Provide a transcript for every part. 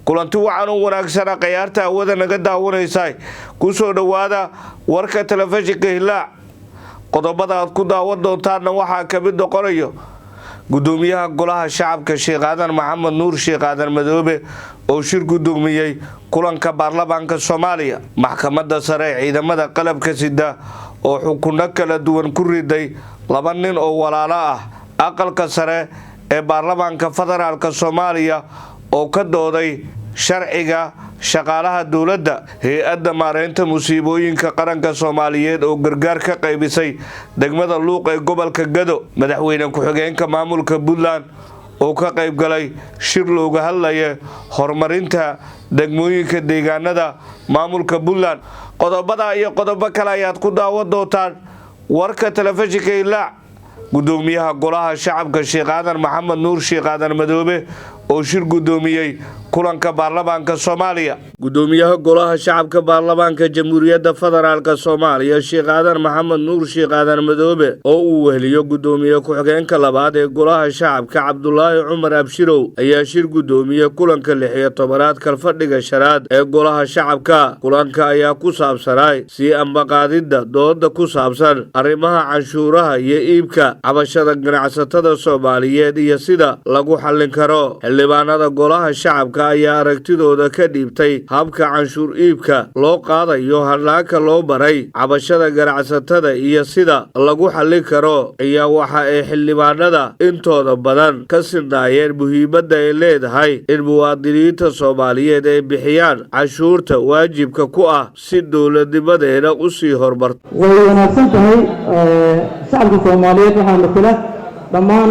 kulanti wacan u wanaagsan qiyaarta awada naga daawanaysa ku soo dhawaada warka telefishinka Hilaac qodobada aad ku daawan doontaan waxa ka mid noqonayo gudoomiyaha golaha shacabka Sheekh Aadan Maxamed Nuur Sheekh Aadan Madoobe oo shir gudoomiyay kulanka baarlamaanka Soomaaliya maxkamadda sare ee ciidamada qalabka sida oo xukunno kala duwan ku riday laba nin oo walaalo ah aqalka sare ee baarlamaanka federaalka Soomaaliya oo ka dooday sharciga shaqaalaha dawladda hay'adda maareynta musiibooyinka qaranka Soomaaliyeed oo gargaar ka qaybisay degmada Luuq ee gobolka Gado madaxweyne ku-xigeenka maamulka Puntland oo ka qayb galay shir looga hadlayay horumarinta degmooyinka deegaanada maamulka Puntland qodobada iyo qodobo kale ayaad ku daawan doontaan warka telefishinka Hilaac gudoomiyaha golaha shacabka Sheekh Aadan Maxamed Nuur Sheekh Aadan Madoobe oo shir gudoomiyay kulanka baarlamaanka Soomaaliya gudoomiyaha golaha shacabka baarlamaanka Jamhuuriyadda Federaalka Soomaaliya Sheekh Aadan Maxamed Nuur Sheekh Aadan Madoobe oo uu weheliyo gudoomiyaha ku-xigeenka labaad ee golaha shacabka Cabdullaahi Cumar Abshirow ayaa shir gudoomiyay kulanka 16aad kalfadhiga shanaad ee golaha shacabka kulanka ayaa ku saabsanay si ambaqaadida dooda ku saabsan arrimaha canshuuraha iyo iibka cabashada ganacsatada Soomaaliyeed iyo sida lagu xallin karo xildhibaanada golaha shacabka ayaa aragtidooda ka dhiibtay habka canshuur iibka loo qaadayo hanaanka loo baray cabashada ganacsatada iyo sida lagu xallin karo ayaa waxa ay xildhibaanada intooda badan ka sinaayeen muhiimadda ay leedahay in muwaadiniinta Soomaaliyeed ay bixiyaan canshuurta waajibka ku ah si dowladnimadeena u sii horumarto way wanaagsan tahay shacabka Soomaaliyeed waxaa matala dhammaan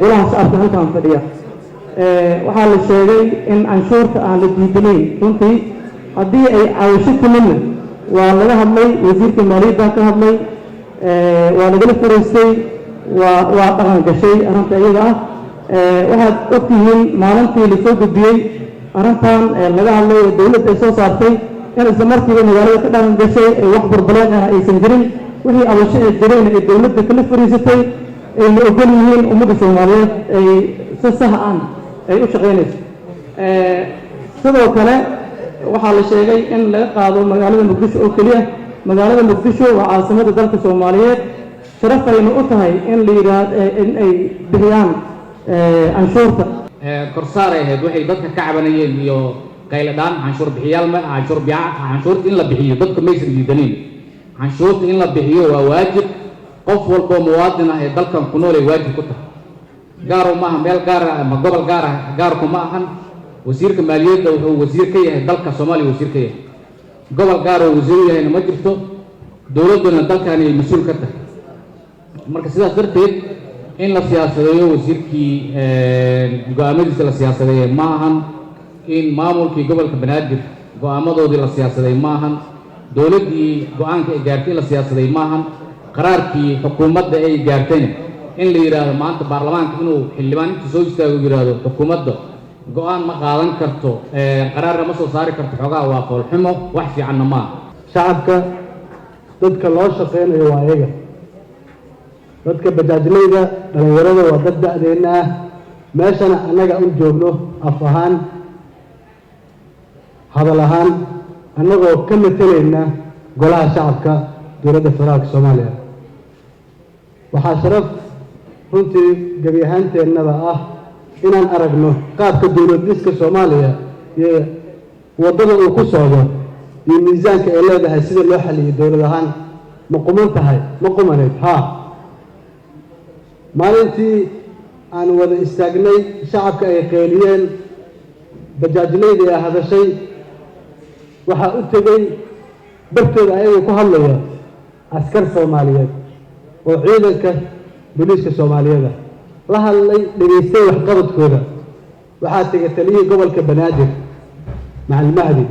golaha shacabka halkan fadhiya waxaa la sheegay in canshuurta aan la diidanayn runtii haddii ay caawasho timidna waa laga hadlay wasiirka maaliyadda ka hadlay waa lagala fariistay waa dhaqan gashay arrinta iyada ah waxaad ogtihiin maalintii la soo gudbiyey arrintan laga hadlay oo dowladda ay soo saartay in isla markiiba magaalada ka dhaqan gashay ay wax barbaleen ah aysan jirin wixii cabasho ee jireen ay dowladda kala fariisatay ay la ogol yihiin ummadda Soomaaliyeed ay si sax ah ay u shaqeynayso sidoo kale waxaa la sheegay in laga qaado magaalada Muqdisho oo kaliya magaalada Muqdisho waa caasimadda dalka Soomaaliyeed sharaf aynu u tahay in la yiraahdo in ay bixiyaan canshuurta korsaaray ahayd waxay dadka ka cabanayeen iyo qayladaan canshuur bixiyaal ma canshuurta in la bixiyo dadka ma aysan diidanin canshuurta in la bixiyo waa waajib qof walba muwaadin ah ee dalkan ku nool ay waajib ku tahay gaar ma aha meel gaar ah ama gobol gaar kuma ahan wasiirka maaliyadda wuxuu wasiir ka yahay dalka Soomaaliya wasiir ka yahay gobol gaar oo wasiir yahay ma jirto dawladuna dalkan ay mas'uul ka tahay marka sidaas darteed in la siyaasadeeyo wasiirkii go'aamadiisa la siyaasadeeyo ma ahan in maamulkii gobolka Banaadir go'aamadoodii la siyaasadeeyo ma ahan dawladdii go'aanka ay gaartay la siyaasadeeyo ma ahan qaraarkii xukuumadda ay gaartay in la yiraahdo maanta baarlamaanka inuu xildhibaan inta soo istaago yiraahdo xukuumadda go'aan ma qaadan karto qaraar ma soo saari karto xogaa waa qool xumo wax fiican ma shacabka dadka loo shaqeynayo waa ayaga dadka bajaajlayda dhalinyarada waa dad da'deena ah meeshana annaga u joogno af ahaan hadal ahaan annagoo ka matalayna golaha shacabka dowladda federaalka Soomaaliya waxaa sharaf runtii gabi ahaanteennaba ah inaan aragno qaabka dowlad dhiska Soomaaliya iyo wadada uu ku socdo iyo miisaanka ay leedahay sida loo xaliyay dowlad ahaan ma quman tahay ma qumaneed maalintii aan wada istaagnay shacabka ay qeyliyeen bajaajlayda ay hadashay waxaa u tegay bartooda ayagoo ku hadlaya askar Soomaaliyeed oo ciidanka booliiska Soomaaliyeed la hadlay dhageystay waxqabadkooda waxaa tegay taliyay gobolka Banaadir Macalin Mahdi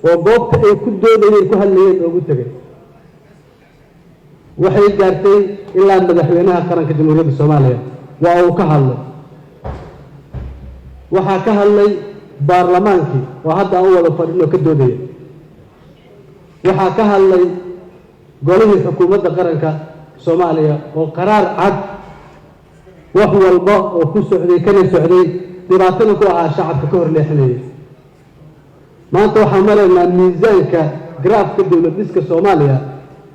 oo goobta ay ku doodayeen ku hadlayeen ugu tagay waxay gaartay ilaa madaxweynaha qaranka Jamhuuriyadda Soomaaliya waa uu ka hadlay waxaa ka hadlay baarlamaankii oo hadda aan wada fadhino ka doodaya waxaa ka hadlay golihii xukuumadda qaranka Soomaaliya oo qaraar cad wax walba oo ku socday kana socday dhibaatana ku ahaa shacabka ka hor leexinayay maanta waxaan maraynaa miisaanka graafka dowlad dhiska Soomaaliya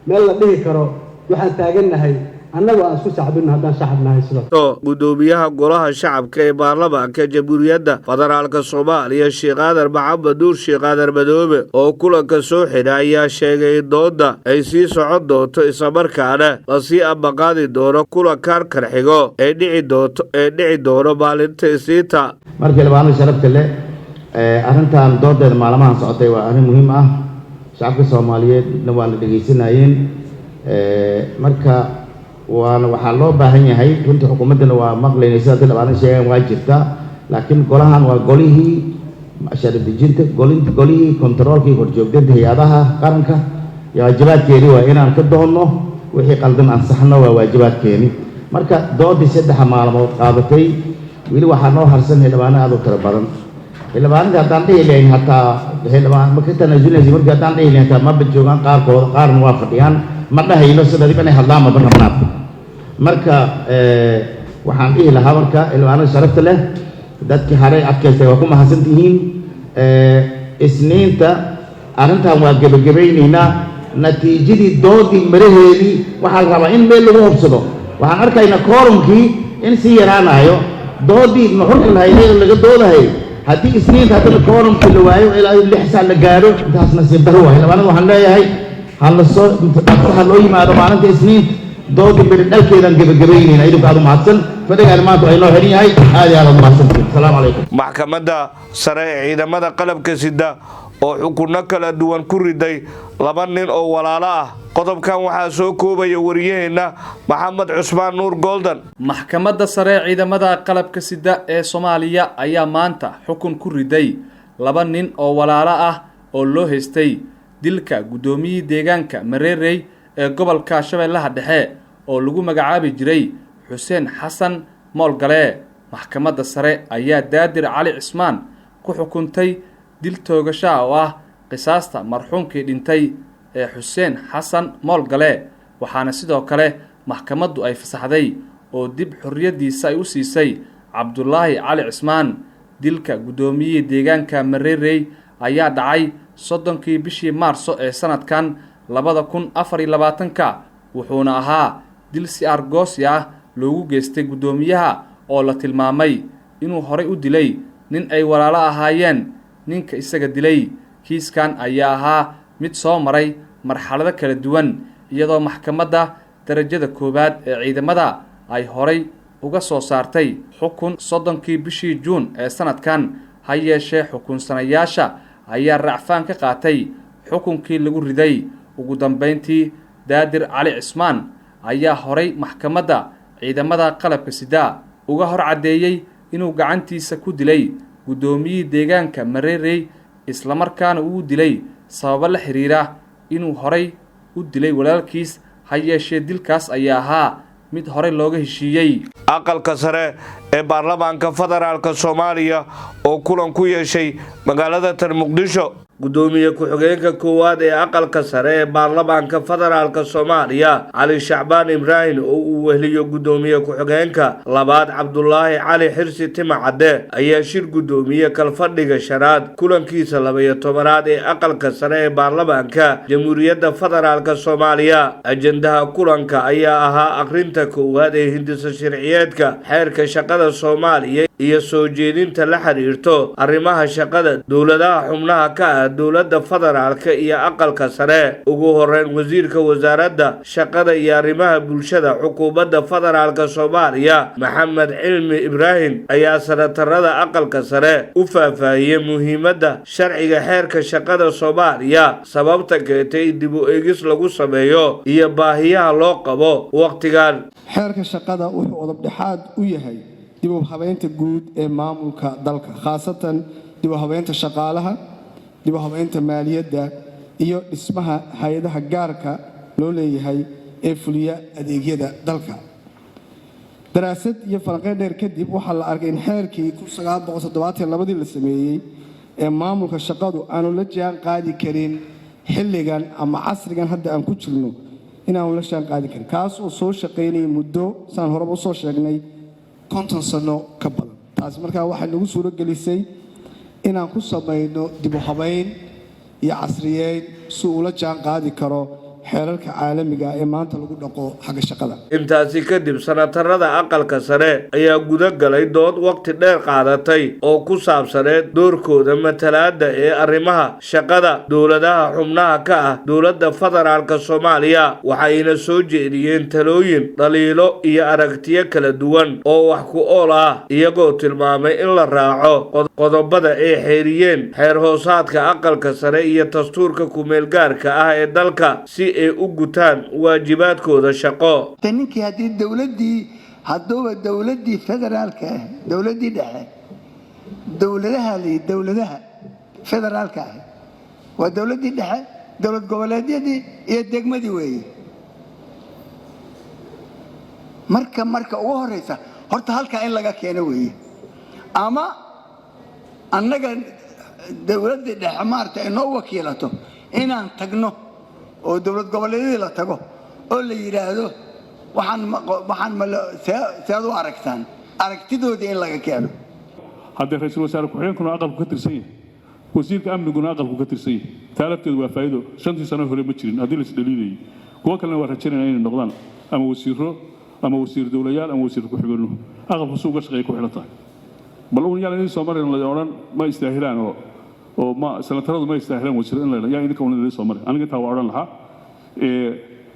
meel la dhihi karo waxaan taagannahay annagoo aan isku sacbin haddaan shacab nahay sidoo gudoomiyaha golaha shacabka ee baarlamaanka jamhuuriyadda federaalka Soomaaliya Sheekh Aadan Maxamed Nuur Sheekh Aadan Madoobe oo kulanka soo xidhay ayaa sheegay in doodda ay sii socon doonto isla markaana la sii ambaqaadi doono kulankan karxigo ee dhici doono maalinta Isniinta. markii labaad sharafta leh arrintan doodeeda maalmahan socotay waa arrin muhiim ah shacabka Soomaaliyeed waan dhageysanayeen marka waxaa loo baahan yahay runtii xukuumaddana waa maqlaynaysa sida labaad sheegan waa jirta laakiin golahan waa golihii sharci dejinta golihii controlkii horjoogdanta hay'adaha qaranka iyo waajibaadkeedii waa inaan ka doonno wixii qaldan ansaxno waa waajibaadkeeni marka doodii 3 maalmood qaadatay wili waxaa noo harsan xildhibaano aad u tiro badan xildhibaanada haddaan dhihi lahayn hataa xildhibaan marka tanaasulnaysa markii haddaan dhihi lahayn hataa maba joogaan qaarkood qaarna waa fadhiyaan ma dhahayno sida dib inay hadlaan ma rabnaan marka waxaan dhihi lahaa marka xildhibaanada sharafta leh dadkii haray adkaystay waa ku mahadsantihiin Isniinta arrintan waa gabagabaynaynaa natiijadii doodii maraheedii waxaa la rabaa in meel lagu hubsado waxaan arkaynaa koorumkii in sii yaraanayo doodii nuxurka lahayd laga doodahay haddii Isniinta haddana koorumkii la waayo ilaa 6 saac la gaaro intaas nasiib darro waa xildhibaanada waxaan leeyahay hal loo yimaado maalinta Isniinta doodii bari dhalkeedan gabagabaynayna idinku aad u mahadsan fadhigaan maanta ay noo xiran yahay aad iyo aad u mahadsantihiin assalaamu calaykum. maxkamadda sare ee ciidamada qalabka sida oo xukunno kala duwan ku riday 2 nin oo walaalo ah qodobkan waxaa soo koobaya wariyaheena Maxamed Cusmaan Nuur Golden. maxkamadda sare ee ciidamada qalabka sida ee Soomaaliya ayaa maanta xukun ku riday 2 nin oo walaalo ah oo loo haystay dilka gudoomiyihii deegaanka Mareerey ee gobolka Shabeellaha Dhexe oo lagu magacaabi jiray Xuseen Xasan Moolgale. maxkamadda sare ayaa Daadir Cali Cismaan ku xukuntay dil toogasho oo ah qisaasta marxuumkii dhintay ee Xuseen Xasan Moolgale waxaana sidoo kale maxkamaddu ay fasaxday oo dib xorriyadiisa ay u siisay Cabdullaahi Cali Cismaan. dilka gudoomiyihii deegaanka Mareerey ayaa dhacay 30 bishii Maarso ee sanadkan 2024 wuxuuna ahaa dil si argoosi ah loogu geystay gudoomiyaha oo la tilmaamay inuu horay u dilay nin ay walaalo ahaayeen ninka isaga dilay. kiiskan ayaa ahaa mid soo maray marxalado kala duwan iyadoo maxkamadda darajada koowaad ee ciidamada ay horay uga soo saartay xukun 30 bishii Juun ee sanadkan ha yeeshee xukunsanayaasha ayaa racfaan ka qaatay xukunkii lagu riday. ugu dambeyntii Daadir Cali Cismaan ayaa horay maxkamadda ciidamada qalabka sida uga hor cadeeyay inuu gacantiisa ku dilay gudoomiyihii deegaanka Mareerey isla markaana uu dilay sabab la xiriira inuu horay u dilay walaalkiis ha yeeshee dilkaas ayaa ahaa mid horay looga heshiiyay. aqalka sare ee baarlamaanka federaalka Soomaaliya oo kulan ku yeeshay magaalada Muqdisho gudoomiye ku-xigeenka koowaad ee aqalka sare ee baarlamaanka federaalka Soomaaliya Cali Shacbaan Ibrahim oo uu weheliyo gudoomiye ku-xigeenka labaad Cabdullaahi Cali Xirsi Timacade ayaa shir gudoomiye kalfadhiga shanaad kulankiisa 12aad ee aqalka sare ee baarlamaanka jamhuuriyadda federaalka Soomaaliya. ajendaha kulanka ayaa ahaa akhrinta koowaad ee hindisa sharciyeedka xeerka shaqada Soomaaliya iyo soo jeedinta la xiriirto arrimaha shaqada dowladaha xubnaha ka ah dowladda federaalka iyo aqalka sare. ugu horeyn wasiirka wasaaradda shaqada iyo arrimaha bulshada xukuumadda federaalka Soomaaliya Maxamed Cilmi Ibrahim ayaa sanatarada aqalka sare u faahfaahiyay muhiimadda sharciga xeerka shaqada Soomaaliya sababta keentay dib u eegis lagu sameeyo iyo baahiyaha loo qabo waqtigan. xeerka shaqada wuxuu udub dhexaad u yahay dib u habeynta guud ee maamulka dalka khaasatan dib u habeynta shaqaalaha dib u habeynta maaliyadda iyo dhismaha hay'adaha gaarka loo leeyahay ee fuliya adeegyada dalka. daraasad iyo falanqeyn dheer kadib waxaa la arkay in xeerkii 1972 la sameeyay ee maamulka shaqadu aanu la jaan qaadi karin xilligan ama casrigan hadda aan ku jirno inaanu la jaan qaadi karin kaas oo soo shaqeynay muddo saan horeba u soo sheegnay 50 sano ka badan. taas markaa waxay nagu suuro gelisay inaan ku samayno dib u habayn iyo casriyeyn si uu la jaan qaadi karo xeerarka caalamiga ee maanta lagu dhaqo xagga shaqada. intaasi kadib sanatarada aqalka sare ayaa guda galay dood waqti dheer qaadatay oo ku saabsaneed doorkooda matalaadda ee arrimaha shaqada dowladaha xubnaha ka ah dowladda federaalka Soomaaliya waxayna soo jeediyeen talooyin dhaliilo iyo aragtiyo kala duwan oo wax ku ool ah iyagoo tilmaamay in la raaco qodobada ay xeeriyeen xeer hoosaadka aqalka sare iyo dastuurka ku meel gaarka ah ee dalka si ay u gutaan waajibaadkooda shaqo. ninkii haddii dowladdii federaalka ah dowladdii dhexe dowladaha federaalka ah waa dowladdii dhexe dowlad goboleedyadii iyo degmadii weeye marka ugu horeysa horta halkaa in laga keeno weeye ama annaga dowladdii dhexe maarta inoo wakiilato inaan tagno oo dowlad goboleedyada la tago oo la yiraahdo waxaan u aragtaan aragtidoodii in laga keeno haddii ra'iisul wasaare ku-xigeenkuna aqalku ka tirsan yahay wasiirka amniguna aqalku ka tirsan yahay taalabteedu waa faa'iido 5 sano hore ma jirin haddii la isdhaliilayay kuwa kalena waa rajaynayaan inay noqdaan ama wasiiro ama wasiir dowlayaal ama wasiir ku-xigeenno aqalku suu uga shaqeeya ku xidhan tahay bal uun yaalan soo marin la odhan ma istaahilaan oo ma sanataradu ma istaahilaan wasiir in la yaa idinka una soo marin aniga taa waa odhan lahaa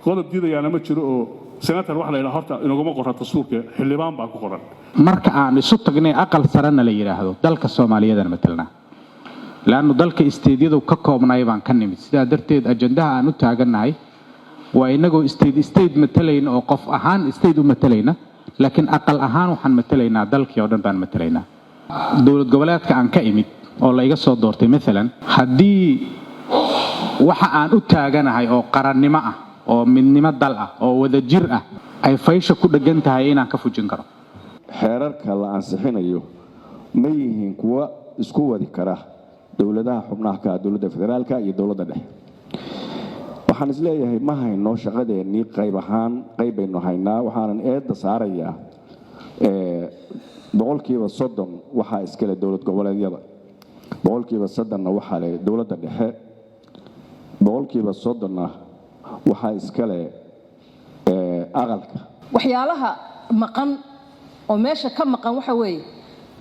qodob diidayaana ma jiro oo senator wax la yiraahdo horta inaguma qoran dastuurka xildhibaan baa ku qoran marka aan isu tagnay aqal sarana la yiraahdo dalka Soomaaliyeed matalna laanu dalka isteediyadu ka koobnay baan ka nimid sida darteed ajandaha aan u taaganahay waa inagoo isteed matalayna oo qof ahaan isteed u matalayna laakiin aqal ahaan waxaan matalaynaa dalkii oo dhan baan matalaynaa dowlad goboleedka aan ka imid oo la iga soo doortay midalan haddii waxa aan u taaganahay oo qarannimo ah oo midnimo dal ah oo wada jir ah ay faysha ku dhagan tahay inaan ka fujin karo xeerarka la ansixinayo ma yihiin kuwa isku wadi kara dowladaha xubnaha ka dowladda federaalka iyo dowladda dhexe waxaan isleeyahay ma hayno shaqadeennii qaybaynu haynaa waxaanan eedda saarayaa boqolkiiba 30 waxaa iskale dowlad goboleedyada boqolkiiba 30 waxaa leh dowladda dhexe boqolkiiba 30 waxaa iskale aqalka waxyaalaha maqan oo meesha ka maqan waxa weeye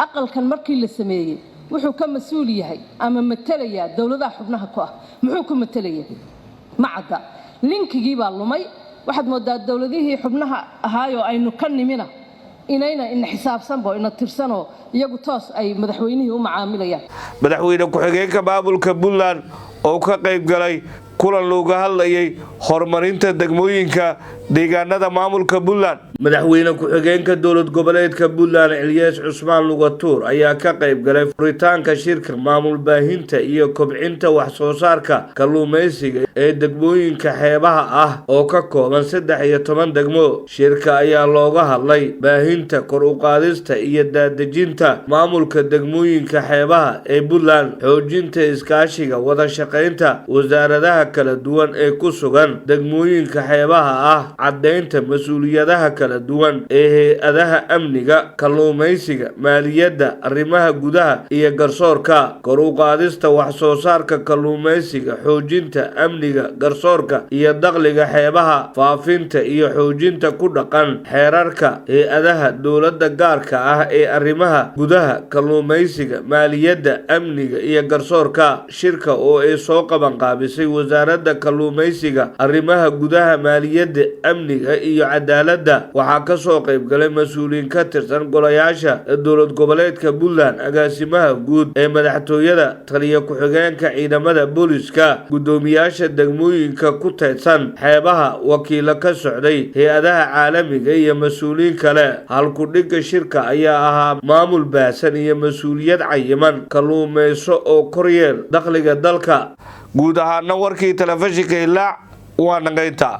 aqalkan markii la sameeyay wuxuu ka mas'uul yahay ama matalaya dowladaha xubnaha ku ah muxuu ku matalaya macada linkigii baa lumay waxaad moodaa dowladihii xubnaha ahaayo aynu ka nimina inayna in xisaabsanbo ina tirsano iyagu toos ay madaxweynihii u macaamilayaan madaxweyne ku-xigeenka maamulka Puntland oo ka qayb galay kulan looga hadlayay horumarinta degmooyinka deegaanada maamulka Puntland madaxweyne ku-xigeenka dowlad goboleedka Puntland Ilyas Cusmaan Lugatuur ayaa ka qayb galay furitaanka shirka maamul baahinta iyo kobcinta wax soo saarka kalluumeysiga ee degmooyinka xeebaha ah oo ka kooban 13 degmo shirka ayaa looga hadlay baahinta kor u qaadista iyo daadejinta maamulka degmooyinka xeebaha ee Puntland xoojinta iskaashiga wada shaqeynta wasaaradaha kala duwan ee ku sugan degmooyinka xeebaha ah cadeynta mas'uuliyadaha kala duwan ee hay'adaha amniga kalluumeysiga maaliyadda arrimaha gudaha iyo garsoorka kor u qaadista wax soo saarka kalluumeysiga xoojinta amniga garsoorka iyo dakhliga xeebaha faafinta iyo xoojinta ku dhaqan xeerarka hay'adaha dowladda gaarka ah ee arrimaha gudaha kalluumeysiga maaliyadda amniga iyo garsoorka shirka oo ay soo qaban qaabisay wasaaradda kalluumeysiga arrimaha gudaha maaliyadda amniga iyo cadaaladda waxaa ka soo qayb galay mas'uuliyiin ka tirsan golayaasha dowlad goboleedka Puntland agaasimaha guud ee madaxtooyada taliya ku-xigeenka ciidamada booliska gudoomiyaasha degmooyinka ku teedsan xeebaha wakiilo ka socday hay'adaha caalamiga iyo mas'uuliyiin kale halku dhiga shirka ayaa ahaa maamul baahsan iyo mas'uuliyad cayiman kalluumeyso oo koryeel dakhliga dalka guud ahaan warkii telefishinka Hilaac waa naqaynta